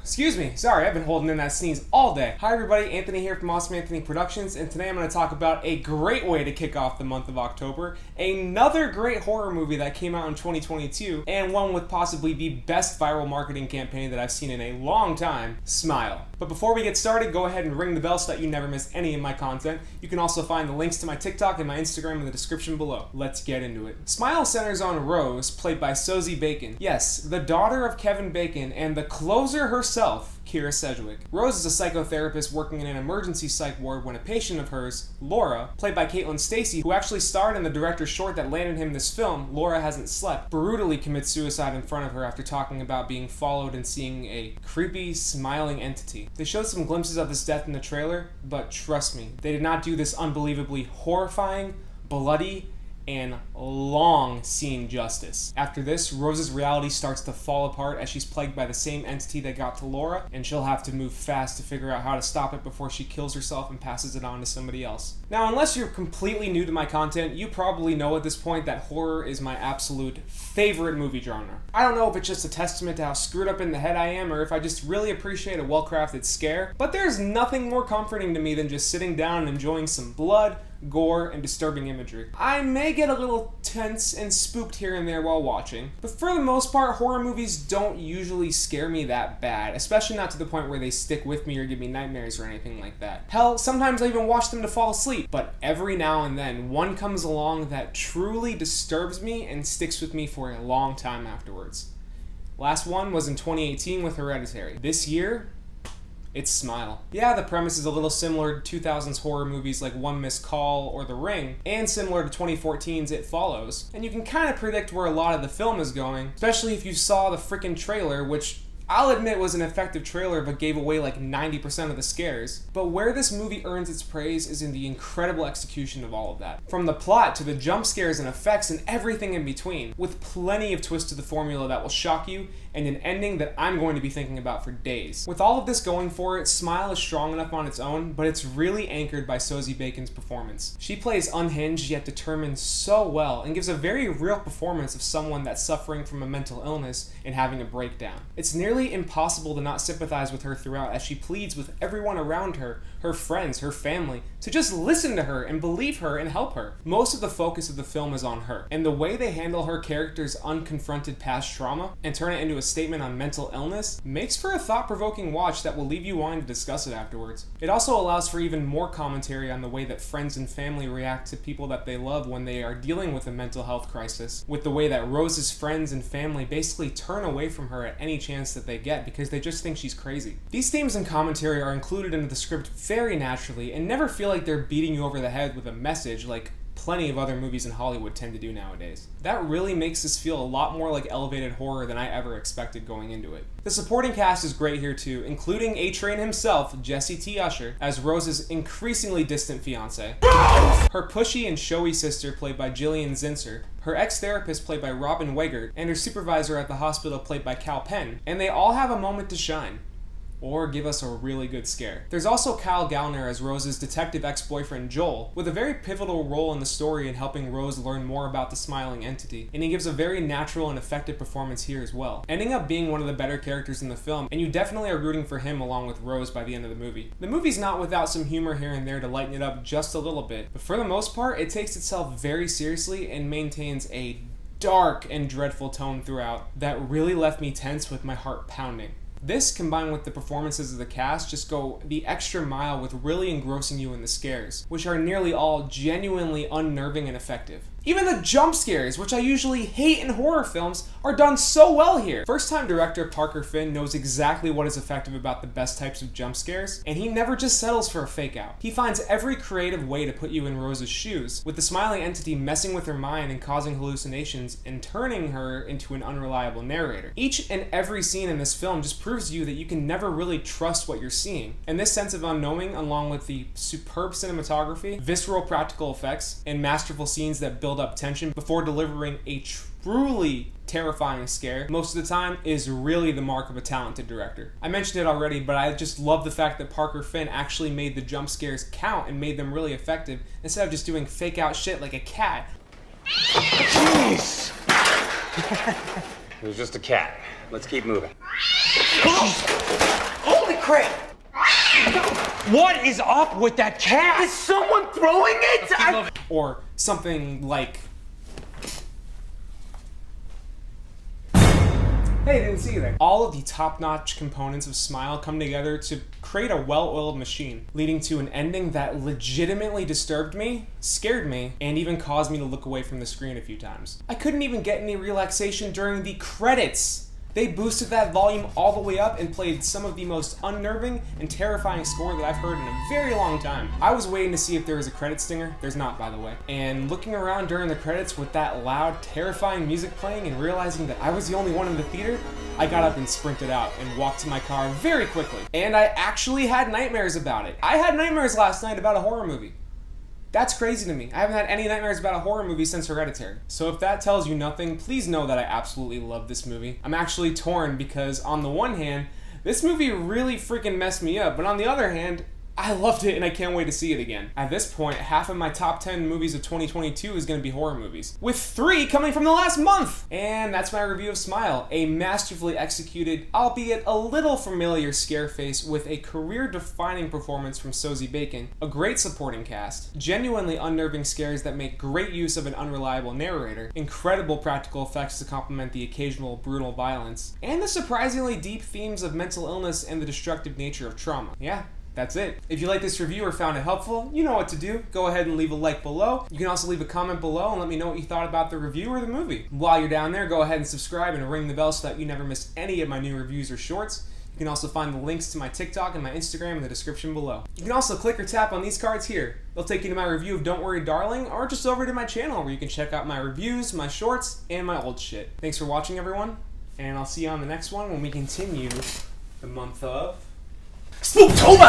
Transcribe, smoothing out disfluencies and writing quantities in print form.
Excuse me, sorry, I've been holding in that sneeze all day. Hi everybody, Anthony here from Awesome Anthony Productions, and today I'm going to talk about a great way to kick off the month of October, another great horror movie that came out in 2022, and one with possibly the best viral marketing campaign that I've seen in a long time, Smile. But before we get started, go ahead and ring the bell so that you never miss any of my content. You can also find the links to my TikTok and my Instagram in the description below. Let's get into it. Smile centers on Rose, played by Sosie Bacon. Yes, the daughter of Kevin Bacon and the closer herself, Kira Sedgwick. Rose is a psychotherapist working in an emergency psych ward when a patient of hers, Laura, played by Caitlin Stasey, who actually starred in the director's short that landed him this film, Laura Hasn't Slept, brutally commits suicide in front of her after talking about being followed and seeing a creepy, smiling entity. They showed some glimpses of this death in the trailer, but trust me, they did not do this unbelievably horrifying, bloody, and long scene justice. After this, Rose's reality starts to fall apart as she's plagued by the same entity that got to Laura, and she'll have to move fast to figure out how to stop it before she kills herself and passes it on to somebody else. Now, unless you're completely new to my content, you probably know at this point that horror is my absolute favorite movie genre. I don't know if it's just a testament to how screwed up in the head I am, or if I just really appreciate a well-crafted scare, but there's nothing more comforting to me than just sitting down and enjoying some blood, gore, and disturbing imagery. I may get a little tense and spooked here and there while watching, but for the most part, horror movies don't usually scare me that bad, especially not to the point where they stick with me or give me nightmares or anything like that. Hell, sometimes I even watch them to fall asleep, but every now and then, one comes along that truly disturbs me and sticks with me for a long time afterwards. Last one was in 2018 with Hereditary. This year, it's Smile. Yeah, the premise is a little similar to 2000s horror movies like One Missed Call or The Ring, and similar to 2014's It Follows. And you can kind of predict where a lot of the film is going, especially if you saw the frickin' trailer, which I'll admit was an effective trailer but gave away like 90% of the scares. But where this movie earns its praise is in the incredible execution of all of that. From the plot to the jump scares and effects and everything in between, with plenty of twists to the formula that will shock you and an ending that I'm going to be thinking about for days. With all of this going for it, Smile is strong enough on its own, but it's really anchored by Sosie Bacon's performance. She plays unhinged yet determined so well and gives a very real performance of someone that's suffering from a mental illness and having a breakdown. It's nearly impossible to not sympathize with her throughout as she pleads with everyone around her, her friends, her family, to just listen to her and believe her and help her. Most of the focus of the film is on her, and the way they handle her character's unconfronted past trauma and turn it into a statement on mental illness makes for a thought-provoking watch that will leave you wanting to discuss it afterwards. It also allows for even more commentary on the way that friends and family react to people that they love when they are dealing with a mental health crisis, with the way that Rose's friends and family basically turn away from her at any chance that they get because they just think she's crazy. These themes and commentary are included into the script very naturally and never feel like they're beating you over the head with a message like plenty of other movies in Hollywood tend to do nowadays. That really makes this feel a lot more like elevated horror than I ever expected going into it. The supporting cast is great here too, including A-Train himself, Jesse T. Usher, as Rose's increasingly distant fiancé, her pushy and showy sister played by Jillian Zinser, her ex-therapist played by Robin Weigert, and her supervisor at the hospital played by Cal Penn, and they all have a moment to shine. Or give us a really good scare. There's also Kyle Gallner as Rose's detective ex-boyfriend Joel, with a very pivotal role in the story in helping Rose learn more about the smiling entity, and he gives a very natural and effective performance here as well, ending up being one of the better characters in the film, and you definitely are rooting for him along with Rose by the end of the movie. The movie's not without some humor here and there to lighten it up just a little bit, but for the most part, it takes itself very seriously and maintains a dark and dreadful tone throughout that really left me tense with my heart pounding. This, combined with the performances of the cast, just go the extra mile with really engrossing you in the scares, which are nearly all genuinely unnerving and effective. Even the jump scares, which I usually hate in horror films, are done so well here. First-time director Parker Finn knows exactly what is effective about the best types of jump scares, and he never just settles for a fake out. He finds every creative way to put you in Rose's shoes, with the smiling entity messing with her mind and causing hallucinations and turning her into an unreliable narrator. Each and every scene in this film just proves to you that you can never really trust what you're seeing, and this sense of unknowing, along with the superb cinematography, visceral practical effects, and masterful scenes that build up tension before delivering a truly terrifying scare most of the time, is really the mark of a talented director. I mentioned it already, but I just love the fact that Parker Finn actually made the jump scares count and made them really effective instead of just doing fake out shit like a cat. Jeez! It was just a cat. Let's keep moving. Holy crap! What is up with that cat? Is someone throwing it? Or something like... Hey, didn't see you there. All of the top-notch components of Smile come together to create a well-oiled machine, leading to an ending that legitimately disturbed me, scared me, and even caused me to look away from the screen a few times. I couldn't even get any relaxation during the credits. They boosted that volume all the way up and played some of the most unnerving and terrifying score that I've heard in a very long time. I was waiting to see if there was a credit stinger. There's not, by the way. And looking around during the credits with that loud, terrifying music playing and realizing that I was the only one in the theater, I got up and sprinted out and walked to my car very quickly. And I actually had nightmares about it. I had nightmares last night about a horror movie. That's crazy to me. I haven't had any nightmares about a horror movie since Hereditary. So if that tells you nothing, please know that I absolutely love this movie. I'm actually torn because on the one hand, this movie really freaking messed me up, but on the other hand, I loved it and I can't wait to see it again. At this point, half of my top 10 movies of 2022 is going to be horror movies, with 3 coming from the last month! And that's my review of Smile, a masterfully executed, albeit a little familiar Scareface with a career-defining performance from Sosie Bacon, a great supporting cast, genuinely unnerving scares that make great use of an unreliable narrator, incredible practical effects to complement the occasional brutal violence, and the surprisingly deep themes of mental illness and the destructive nature of trauma. Yeah. That's it. If you like this review or found it helpful, you know what to do. Go ahead and leave a like below. You can also leave a comment below and let me know what you thought about the review or the movie. While you're down there, go ahead and subscribe and ring the bell so that you never miss any of my new reviews or shorts. You can also find the links to my TikTok and my Instagram in the description below. You can also click or tap on these cards here. They'll take you to my review of Don't Worry Darling, or just over to my channel where you can check out my reviews, my shorts, and my old shit. Thanks for watching, everyone, and I'll see you on the next one when we continue the month of Spooktober!